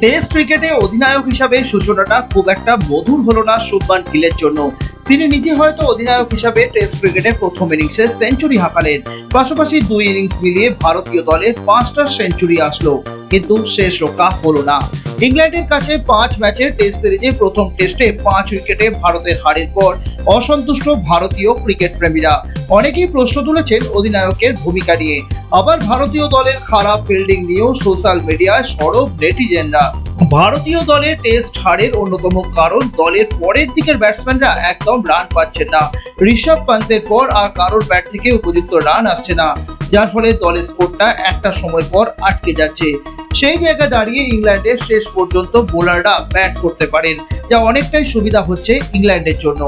Test ক্রিকেটে অধিনায়ক হিসাবে সূচনাটা খুব একটা মধুর হলো না শুভমান গিলের জন্য। তিনি নিজে হয়তো অধিনায়ক হিসাবে টেস্ট ক্রিকেটে প্রথম ইনিংসে সেঞ্চুরি হাঁকালেন, পাশাপাশি দুই ইনিংস মিলিয়ে ভারতীয় দলে 5টা সেঞ্চুরি আসলো, কিন্তু শেষ রক্ষা হলো না। ইংল্যান্ডের কাছে 5 ম্যাচের টেস্ট সিরিজে প্রথম টেস্টে 5 উইকেটে ভারতের হারের পর অসন্তুষ্ট ভারতীয় ক্রিকেট প্রেমীরা। অনেকেই প্রশ্ন তুলেছেন অধিনায়কের ভূমিকা নিয়ে, আবার ভারতীয় দলের খারাপ ফিল্ডিং নিয়েও সোশ্যাল মিডিয়ায় সরব নেটিজেনরা। ভারতীয় দলের টেস্ট হারের অন্যতম কারণ দলের পরের দিকের ব্যাটসম্যানরা একদম রান পাচ্ছেন না। ঋষভ পান্তের পর আর কারোর ব্যাট থেকে উপযুক্ত রান আসছে না, যার ফলে দলের স্কোরটা একটা সময় পর আটকে যাচ্ছে। সেই জায়গায় দাঁড়িয়ে ইংল্যান্ডের শেষ পর্যন্ত বোলাররা ব্যাট করতে পারেন, যা অনেকটাই সুবিধা হচ্ছে ইংল্যান্ডের জন্য।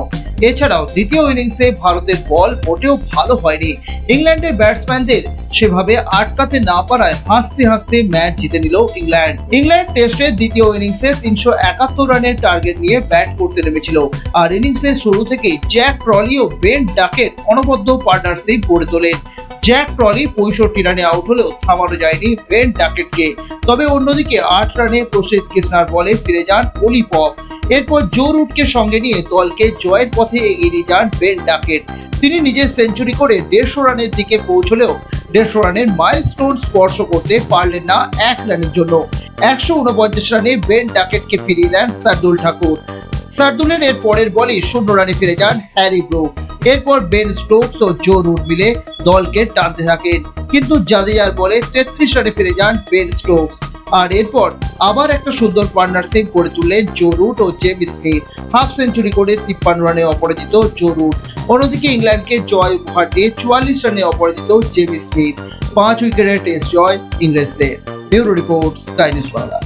এছাড়াও দ্বিতীয় ইনিংসে ভারতের বল মোটেও ভালো হয়নি। ইংল্যান্ডের ব্যাটসম্যানদের সেভাবে আটকাতে না পারায় হাসতে হাসতে ম্যাচ জিতে নিল ইংল্যান্ড। ইংল্যান্ড টেস্টের দ্বিতীয় ইনিংসে 371 রানের টার্গেট নিয়ে ব্যাট করতে নেমেছিল, আর ইনিংসের শুরু থেকেই জ্যাক ক্রলি ও বেন ডাকেট অনবদ্য পার্টনারশিপ গড়ে তোলেন। জ্যাক ক্রলি 65 রানে আউট হলেও থামানো যায়নি বেন ডাকেটকে। তবে অন্যদিকে 8 রানে প্রসিদ্ধ কৃষ্ণার বলে ফিরে যান অলি পপ। এরপর জো রুটকে সঙ্গে নিয়ে দলকে জয়ের পথে এগিয়ে নিয়ে যান বেন ডাকেট। তিনি নিজের সেঞ্চুরি করে 150 রানের দিকে পৌঁছলেও 150 রানের মাইলস্টোন স্পর্শ করতে পারলেন না 1 রানের জন্য। 149 রানে বেন ডাকেটকে ফিরিয়ে দেন শার্দুল ঠাকুর। শার্দুলের এর পরের বলে 0 রানে ফিরে যান হ্যারি ব্রুক। এরপর বেন স্টোকস ও জো রুট মিলে দলকে টানতে থাকেন, কিন্তু জাদেজার বলে 33 রানে ফিরে যান বেন স্টোকস। আর এরপর আবার একটা সুন্দর পার্টনারশিপ গড়ে তুললেন জো রুট ও জেমি স্মিথ। হাফ সেঞ্চুরি করে 53 রানে অপরাজিত জো রুট। অন্যদিকে ইংল্যান্ডকে জয় উপহার দিয়ে 44 রানে অপরাজিত জেমি স্মিথ। 5 উইকেটের টেস্ট জয় ইংরেজদের। Bureau report, sky news Bangla.